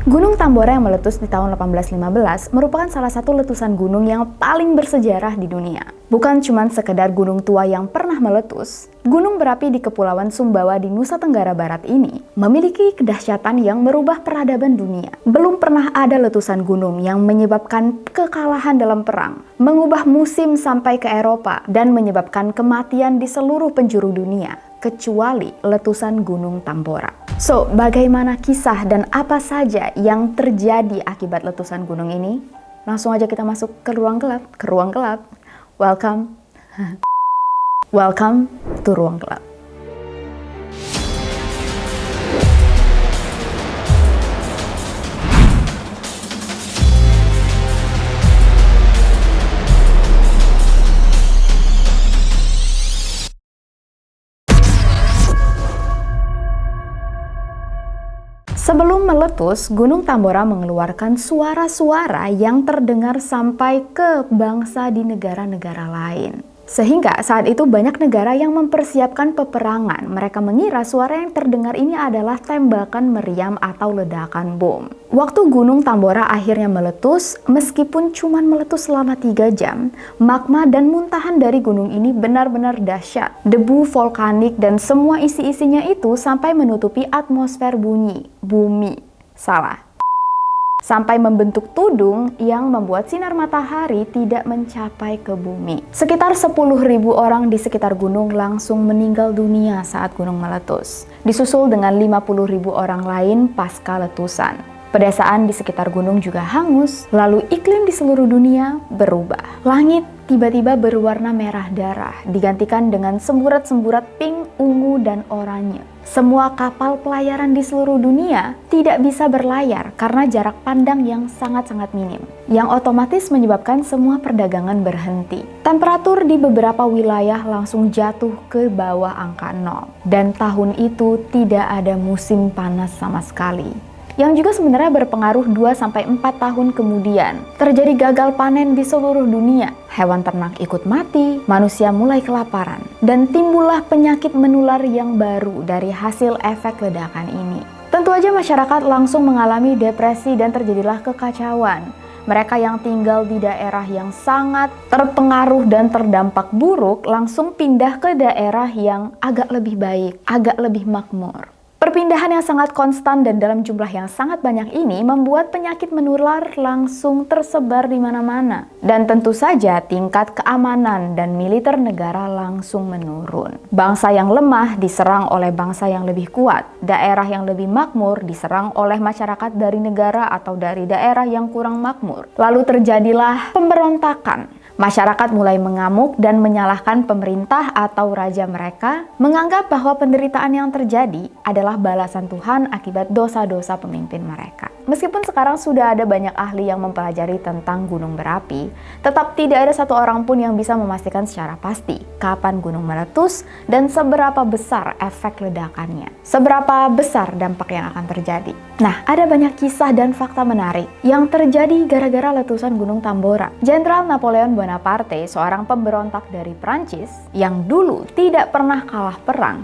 Gunung Tambora yang meletus di tahun 1815 merupakan salah satu letusan gunung yang paling bersejarah di dunia. Bukan cuma sekedar gunung tua yang pernah meletus, gunung berapi di Kepulauan Sumbawa di Nusa Tenggara Barat ini memiliki kedahsyatan yang merubah peradaban dunia. Belum pernah ada letusan gunung yang menyebabkan kekalahan dalam perang, mengubah musim sampai ke Eropa, dan menyebabkan kematian di seluruh penjuru dunia, kecuali letusan Gunung Tambora. So, bagaimana kisah dan apa saja yang terjadi akibat letusan gunung ini? Langsung aja kita masuk ke ruang gelap. Welcome. Welcome to Ruang Gelap. Sebelum meletus, Gunung Tambora mengeluarkan suara-suara yang terdengar sampai ke bangsa di negara-negara lain. Sehingga saat itu banyak negara yang mempersiapkan peperangan. Mereka mengira suara yang terdengar ini adalah tembakan meriam atau ledakan bom. Waktu Gunung Tambora akhirnya meletus, meskipun cuma meletus selama 3 jam, magma dan muntahan dari gunung ini benar-benar dahsyat. Debu vulkanik dan semua isi-isinya itu sampai menutupi atmosfer bumi. Sampai membentuk tudung yang membuat sinar matahari tidak mencapai ke bumi. Sekitar 10.000 orang di sekitar gunung langsung meninggal dunia saat gunung meletus, disusul dengan 50.000 orang lain pasca letusan. Pedesaan di sekitar gunung juga hangus, lalu iklim di seluruh dunia berubah. Langit tiba-tiba berwarna merah darah, digantikan dengan semburat-semburat pink, ungu, dan oranye. Semua kapal pelayaran di seluruh dunia tidak bisa berlayar karena jarak pandang yang sangat-sangat minim, yang otomatis menyebabkan semua perdagangan berhenti. Temperatur di beberapa wilayah langsung jatuh ke bawah angka 0, dan tahun itu tidak ada musim panas sama sekali. Yang juga sebenarnya berpengaruh 2-4 tahun kemudian. Terjadi gagal panen di seluruh dunia. Hewan ternak ikut mati, manusia mulai kelaparan, dan timbullah penyakit menular yang baru dari hasil efek ledakan ini. Tentu aja masyarakat langsung mengalami depresi dan terjadilah kekacauan. Mereka yang tinggal di daerah yang sangat terpengaruh dan terdampak buruk langsung pindah ke daerah yang agak lebih baik, agak lebih makmur. Perpindahan yang sangat konstan dan dalam jumlah yang sangat banyak ini membuat penyakit menular langsung tersebar di mana-mana. Dan tentu saja tingkat keamanan dan militer negara langsung menurun. Bangsa yang lemah diserang oleh bangsa yang lebih kuat. Daerah yang lebih makmur diserang oleh masyarakat dari negara atau dari daerah yang kurang makmur. Lalu terjadilah pemberontakan. Masyarakat mulai mengamuk dan menyalahkan pemerintah atau raja mereka, menganggap bahwa penderitaan yang terjadi adalah balasan Tuhan akibat dosa-dosa pemimpin mereka. Meskipun sekarang sudah ada banyak ahli yang mempelajari tentang gunung berapi, tetap tidak ada satu orang pun yang bisa memastikan secara pasti kapan gunung meletus dan seberapa besar efek ledakannya, seberapa besar dampak yang akan terjadi. Nah, ada banyak kisah dan fakta menarik yang terjadi gara-gara letusan Gunung Tambora. Jenderal Napoleon Bonaparte, seorang pemberontak dari Prancis yang dulu tidak pernah kalah perang,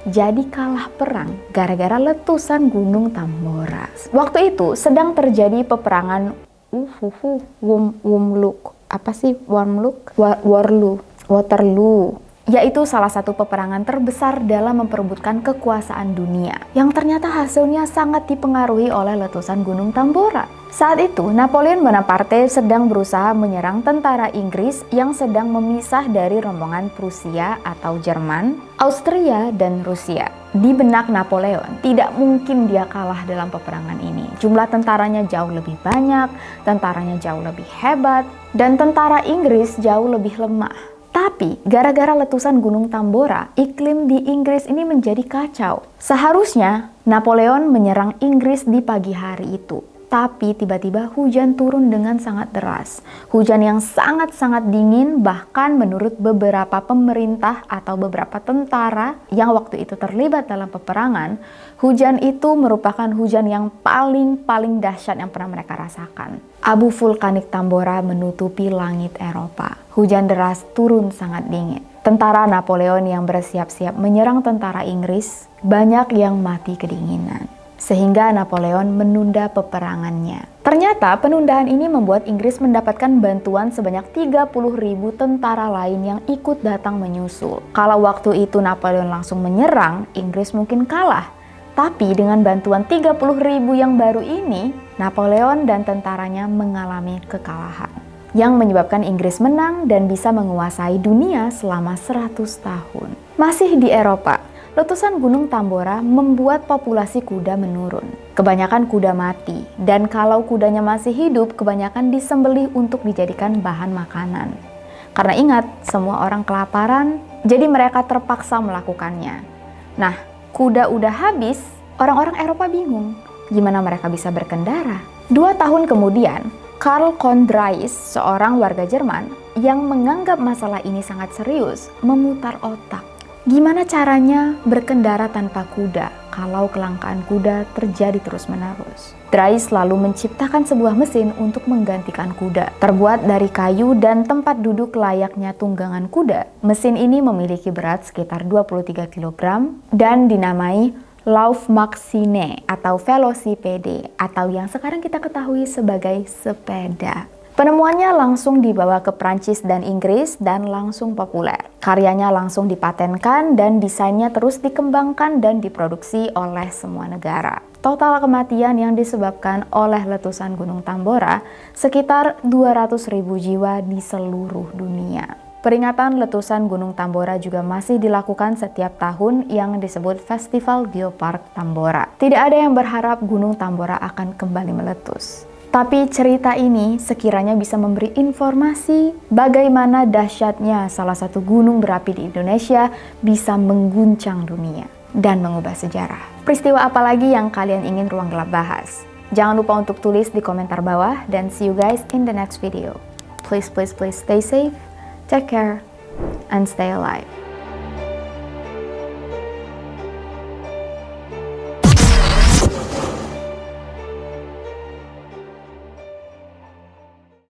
jadi kalah perang gara-gara letusan Gunung Tambora. Waktu itu sedang terjadi peperangan Waterloo, yaitu salah satu peperangan terbesar dalam memperebutkan kekuasaan dunia, yang ternyata hasilnya sangat dipengaruhi oleh letusan Gunung Tambora. Saat itu, Napoleon Bonaparte sedang berusaha menyerang tentara Inggris yang sedang memisah dari rombongan Prusia atau Jerman, Austria, dan Rusia. Di benak Napoleon, tidak mungkin dia kalah dalam peperangan ini. Jumlah tentaranya jauh lebih banyak, tentaranya jauh lebih hebat, dan tentara Inggris jauh lebih lemah. Tapi, gara-gara letusan Gunung Tambora, iklim di Inggris ini menjadi kacau. Seharusnya, Napoleon menyerang Inggris di pagi hari itu. Tapi tiba-tiba hujan turun dengan sangat deras. Hujan yang sangat-sangat dingin, bahkan menurut beberapa pemerintah atau beberapa tentara yang waktu itu terlibat dalam peperangan, hujan itu merupakan hujan yang paling dahsyat yang pernah mereka rasakan. Abu vulkanik Tambora menutupi langit Eropa. Hujan deras turun sangat dingin. Tentara Napoleon yang bersiap-siap menyerang tentara Inggris, banyak yang mati kedinginan. sehingga Napoleon menunda peperangannya. Ternyata penundaan ini membuat Inggris mendapatkan bantuan sebanyak 30.000 tentara lain yang ikut datang menyusul. Kalau waktu itu Napoleon langsung menyerang, Inggris mungkin kalah. Tapi dengan bantuan 30.000 yang baru ini, Napoleon dan tentaranya mengalami kekalahan, yang menyebabkan Inggris menang dan bisa menguasai dunia selama 100 tahun. Masih di Eropa, letusan Gunung Tambora membuat populasi kuda menurun. Kebanyakan kuda mati, dan kalau kudanya masih hidup, kebanyakan disembelih untuk dijadikan bahan makanan. Karena ingat, semua orang kelaparan, jadi mereka terpaksa melakukannya. Nah, kuda udah habis, orang-orang Eropa bingung. Gimana mereka bisa berkendara? 2 tahun kemudian, Karl von Drais, seorang warga Jerman yang menganggap masalah ini sangat serius, memutar otak. Gimana caranya berkendara tanpa kuda kalau kelangkaan kuda terjadi terus-menerus? Drais lalu menciptakan sebuah mesin untuk menggantikan kuda. Terbuat dari kayu dan tempat duduk layaknya tunggangan kuda, mesin ini memiliki berat sekitar 23 kg dan dinamai Laufmaschine atau velocipede atau yang sekarang kita ketahui sebagai sepeda. Penemuannya langsung dibawa ke Prancis dan Inggris dan langsung populer. Karyanya langsung dipatenkan dan desainnya terus dikembangkan dan diproduksi oleh semua negara. Total kematian yang disebabkan oleh letusan Gunung Tambora sekitar 200.000 jiwa di seluruh dunia. Peringatan letusan Gunung Tambora juga masih dilakukan setiap tahun yang disebut Festival Geopark Tambora. Tidak ada yang berharap Gunung Tambora akan kembali meletus. Tapi cerita ini sekiranya bisa memberi informasi bagaimana dahsyatnya salah satu gunung berapi di Indonesia bisa mengguncang dunia dan mengubah sejarah. Peristiwa apa lagi yang kalian ingin Ruang Gelap bahas? Jangan lupa untuk tulis di komentar bawah dan see you guys in the next video. Please stay safe, take care, and stay alive.